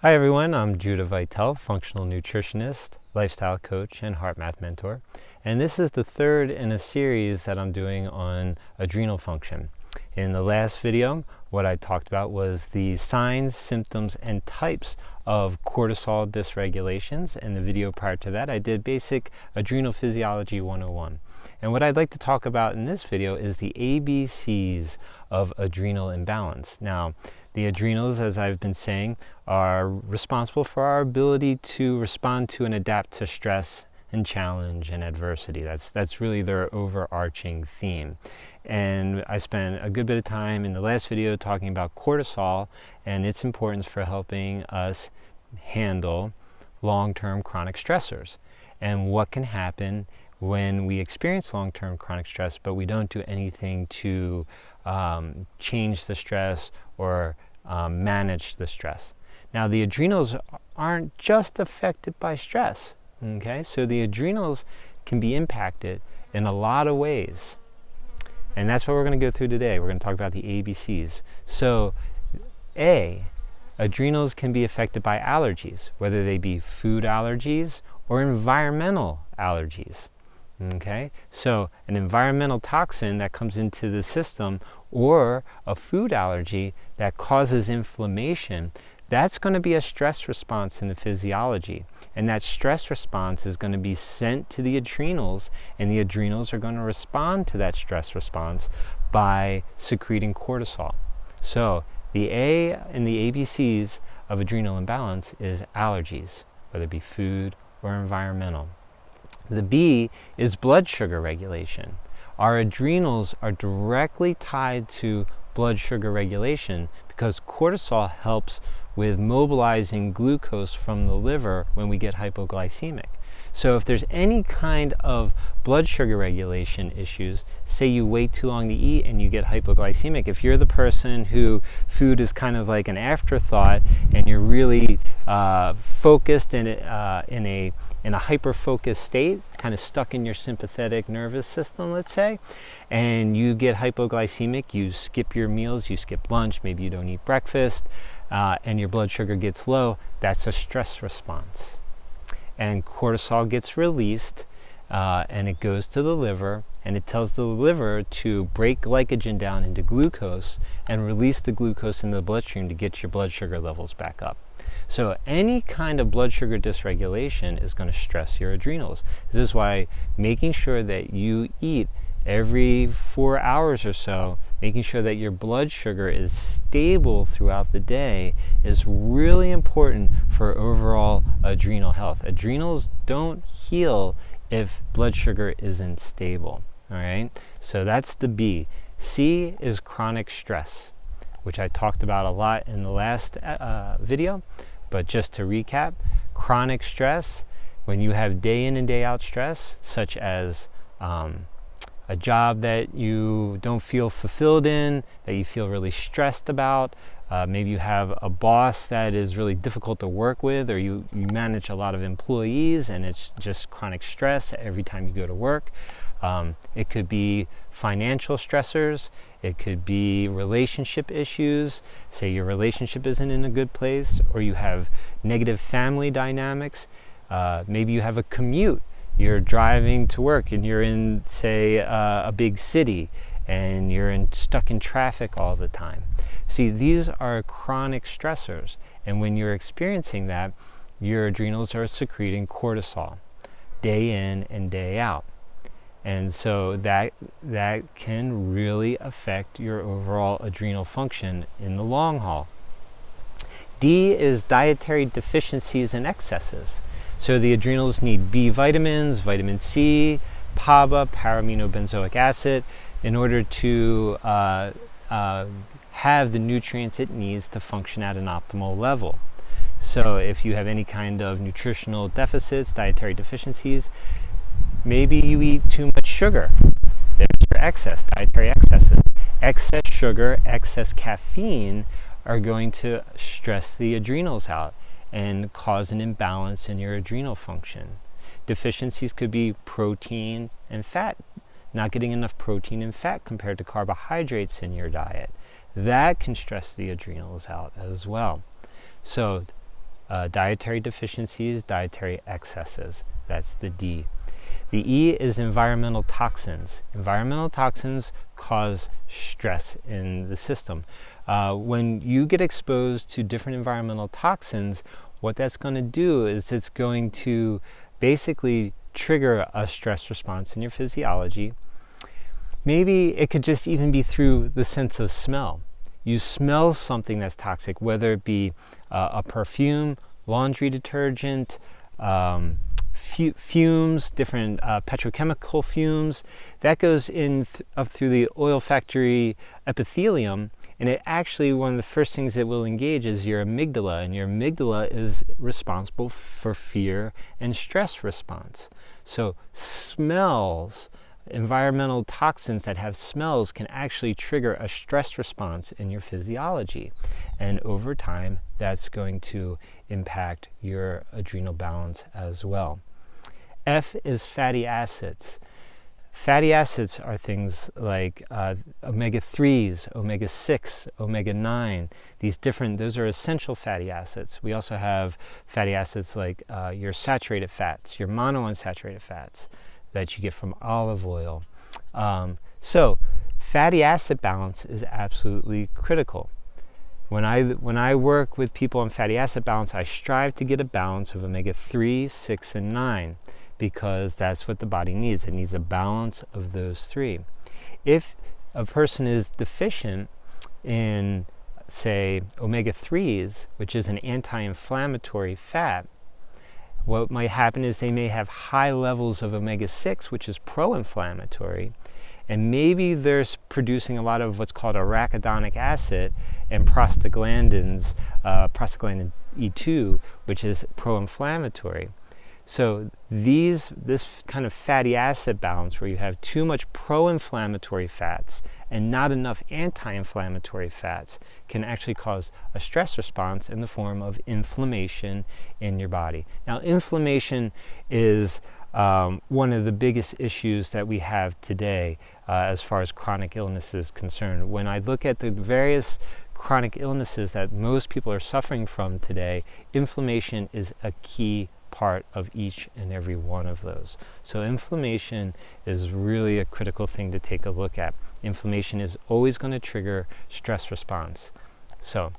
Hi everyone, I'm Judah Vitale, functional nutritionist, lifestyle coach, and heart math mentor. And this is the third in a series that I'm doing on adrenal function. In the last video, what I talked about was the signs, symptoms, and types of cortisol dysregulations. And the video prior to that, I did basic adrenal physiology 101. And what I'd like to talk about in this video is the ABCs of adrenal imbalance. Now, the adrenals, as I've been saying, are responsible for our ability to respond to and adapt to stress and challenge and adversity. That's really their overarching theme. And I spent a good bit of time in the last video talking about cortisol and its importance for helping us handle long-term chronic stressors and what can happen when we experience long-term chronic stress but we don't do anything to change the stress or manage the stress. Now, the adrenals aren't just affected by stress, okay? So the adrenals can be impacted in a lot of ways. And that's what we're going to go through today. We're going to talk about the ABCs. So, A, adrenals can be affected by allergies, whether they be food allergies or environmental allergies. Okay, so an environmental toxin that comes into the system or a food allergy that causes inflammation, that's going to be a stress response in the physiology. And that stress response is going to be sent to the adrenals, and the adrenals are going to respond to that stress response by secreting cortisol. So the A in the ABCs of adrenal imbalance is allergies, whether it be food or environmental. The B is blood sugar regulation. Our adrenals are directly tied to blood sugar regulation because cortisol helps with mobilizing glucose from the liver when we get hypoglycemic. So if there's any kind of blood sugar regulation issues, say you wait too long to eat and you get hypoglycemic, if you're the person who food is kind of like an afterthought and you're really focused in a hyper-focused state, kind of stuck in your sympathetic nervous system, let's say, and you get hypoglycemic, you skip your meals, you skip lunch, maybe you don't eat breakfast, and your blood sugar gets low, that's a stress response. And cortisol gets released, and it goes to the liver, and it tells the liver to break glycogen down into glucose and release the glucose into the bloodstream to get your blood sugar levels back up. So any kind of blood sugar dysregulation is going to stress your adrenals. This is why making sure that you eat every 4 hours or so, making sure that your blood sugar is stable throughout the day is really important for overall adrenal health. Adrenals don't heal if blood sugar isn't stable. All right, so that's the B. C is chronic stress, which I talked about a lot in the last video. But just to recap, chronic stress, when you have day in and day out stress, such as a job that you don't feel fulfilled in, that you feel really stressed about, maybe you have a boss that is really difficult to work with, or you manage a lot of employees and it's just chronic stress every time you go to work. It could be financial stressors, it could be relationship issues, say your relationship isn't in a good place, or you have negative family dynamics, maybe you have a commute. You're driving to work and you're in, say, a big city and you're stuck in traffic all the time. See, these are chronic stressors, and when you're experiencing that, your adrenals are secreting cortisol day in and day out. And so that can really affect your overall adrenal function in the long haul. D is dietary deficiencies and excesses. So the adrenals need B vitamins, vitamin C, PABA, para-aminobenzoic acid, in order to have the nutrients it needs to function at an optimal level. So if you have any kind of nutritional deficits, dietary deficiencies, maybe you eat too much sugar. There's your excess, dietary excesses. Excess sugar, excess caffeine are going to stress the adrenals out and cause an imbalance in your adrenal function. Deficiencies could be protein and fat, not getting enough protein and fat compared to carbohydrates in your diet. That can stress the adrenals out as well. So dietary deficiencies, dietary excesses. That's the D. The E is environmental toxins. Environmental toxins cause stress in the system. When you get exposed to different environmental toxins, what that's going to do is it's going to basically trigger a stress response in your physiology. Maybe it could just even be through the sense of smell. You smell something that's toxic, whether it be a perfume, laundry detergent, fumes, different petrochemical fumes. That goes in up through the olfactory epithelium, and it actually, one of the first things it will engage is your amygdala, and your amygdala is responsible for fear and stress response. So smells, environmental toxins that have smells can actually trigger a stress response in your physiology. And over time, that's going to impact your adrenal balance as well. F is fatty acids. Fatty acids are things like omega-3s, omega-6, omega-9. Those are essential fatty acids. We also have fatty acids like your saturated fats, your monounsaturated fats that you get from olive oil. So fatty acid balance is absolutely critical. When I work with people on fatty acid balance, I strive to get a balance of omega-3, 6, and 9. Because that's what the body needs. It needs a balance of those three. If a person is deficient in, say, omega-3s, which is an anti-inflammatory fat, what might happen is they may have high levels of omega-6, which is pro-inflammatory, and maybe they're producing a lot of what's called arachidonic acid and prostaglandins, prostaglandin E2, which is pro-inflammatory. So this kind of fatty acid balance, where you have too much pro-inflammatory fats and not enough anti-inflammatory fats, can actually cause a stress response in the form of inflammation in your body. Now, inflammation is one of the biggest issues that we have today as far as chronic illness is concerned. When I look at the various chronic illnesses that most people are suffering from today, inflammation is a key part of each and every one of those. So inflammation is really a critical thing to take a look at. Inflammation is always going to trigger stress response. So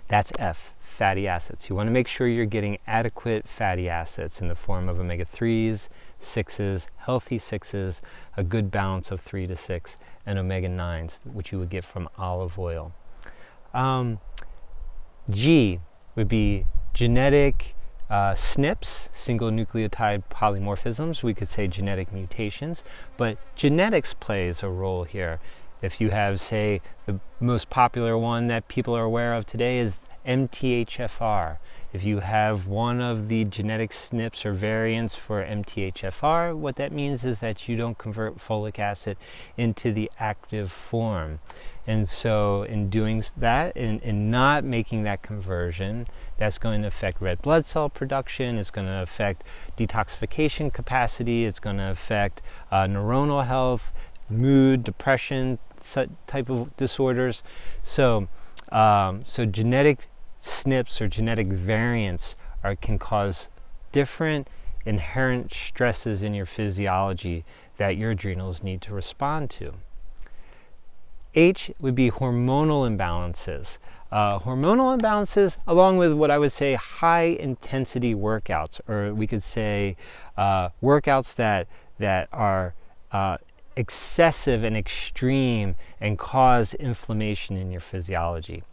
that's F, fatty acids. You want to make sure you're getting adequate fatty acids in the form of omega-3s, 6s, healthy 6s, a good balance of 3 to 6, and omega-9s, which you would get from olive oil. G would be genetic SNPs, single nucleotide polymorphisms. We could say genetic mutations, but genetics plays a role here. If you have, say, the most popular one that people are aware of today is MTHFR. If you have one of the genetic SNPs or variants for MTHFR, what that means is that you don't convert folic acid into the active form. And so in doing that, in not making that conversion, that's going to affect red blood cell production, it's going to affect detoxification capacity, it's going to affect neuronal health, mood, depression, type of disorders. So genetic SNPs or genetic variants can cause different inherent stresses in your physiology that your adrenals need to respond to. H would be hormonal imbalances. Hormonal imbalances, along with what I would say high intensity workouts, or we could say workouts that are excessive and extreme and cause inflammation in your physiology.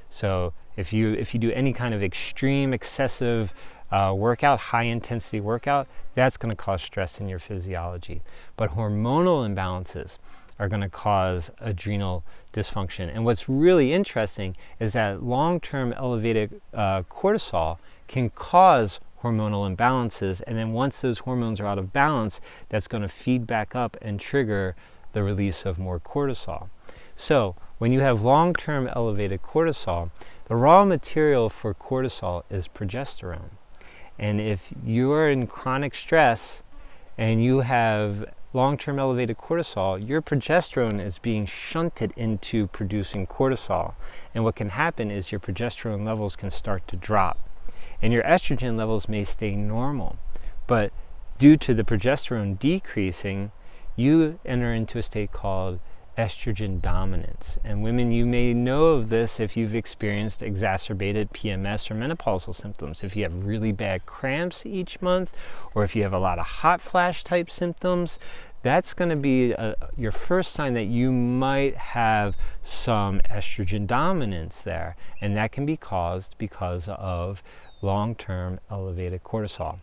So if you do any kind of extreme, excessive workout, high intensity workout, that's going to cause stress in your physiology. But hormonal imbalances are going to cause adrenal dysfunction. And what's really interesting is that long-term elevated cortisol can cause hormonal imbalances, and then once those hormones are out of balance, that's going to feed back up and trigger the release of more cortisol. So when you have long-term elevated cortisol, the raw material for cortisol is progesterone. And if you are in chronic stress and you have long-term elevated cortisol, your progesterone is being shunted into producing cortisol. And what can happen is your progesterone levels can start to drop. and your estrogen levels may stay normal. But due to the progesterone decreasing, you enter into a state called estrogen dominance. And women, you may know of this if you've experienced exacerbated PMS or menopausal symptoms. If you have really bad cramps each month, or if you have a lot of hot flash type symptoms, that's going to be your first sign that you might have some estrogen dominance there. And that can be caused because of long-term elevated cortisol.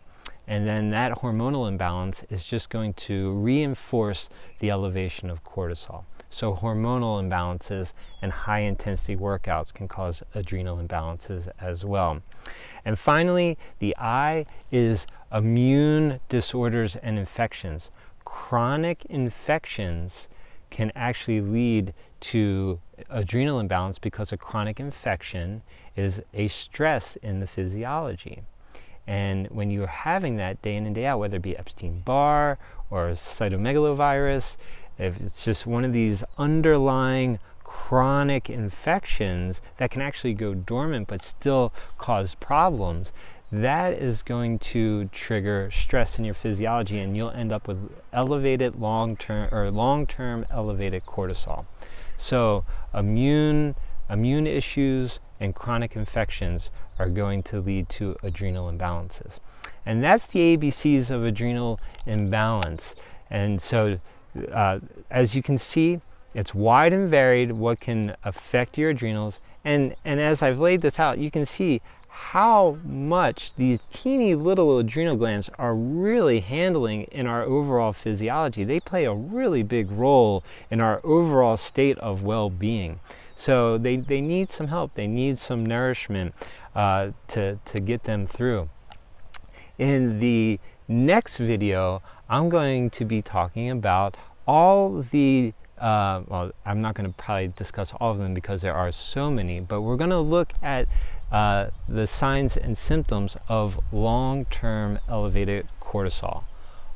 And then that hormonal imbalance is just going to reinforce the elevation of cortisol. So hormonal imbalances and high-intensity workouts can cause adrenal imbalances as well. And finally, the I is immune disorders and infections. Chronic infections can actually lead to adrenal imbalance because a chronic infection is a stress in the physiology. And when you're having that day in and day out, whether it be Epstein-Barr or cytomegalovirus, if it's just one of these underlying chronic infections that can actually go dormant but still cause problems, that is going to trigger stress in your physiology, and you'll end up with elevated long-term elevated cortisol. So immune issues and chronic infections are going to lead to adrenal imbalances. And that's the ABCs of adrenal imbalance. And so as you can see, it's wide and varied what can affect your adrenals. And as I've laid this out, you can see how much these teeny little adrenal glands are really handling in our overall physiology. They play a really big role in our overall state of well-being. So they need some help. They need some nourishment to get them through. In the next video, I'm going to be talking about all the well, I'm not going to probably discuss all of them because there are so many, but we're going to look at the signs and symptoms of long-term elevated cortisol.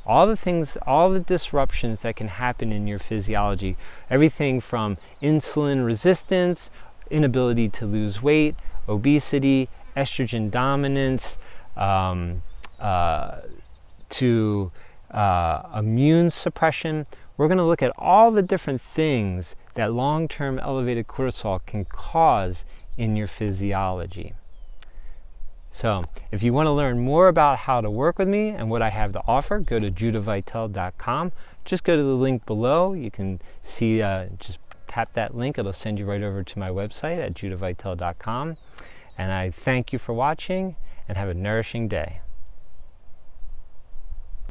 All the disruptions that can happen in your physiology, everything from insulin resistance, inability to lose weight, obesity, estrogen dominance, to immune suppression. We're going to look at all the different things that long-term elevated cortisol can cause in your physiology. So if you want to learn more about how to work with me and what I have to offer, go to judahveitel.com. Just go to the link below. You can see, just tap that link. It'll send you right over to my website at judahveitel.com. And I thank you for watching and have a nourishing day.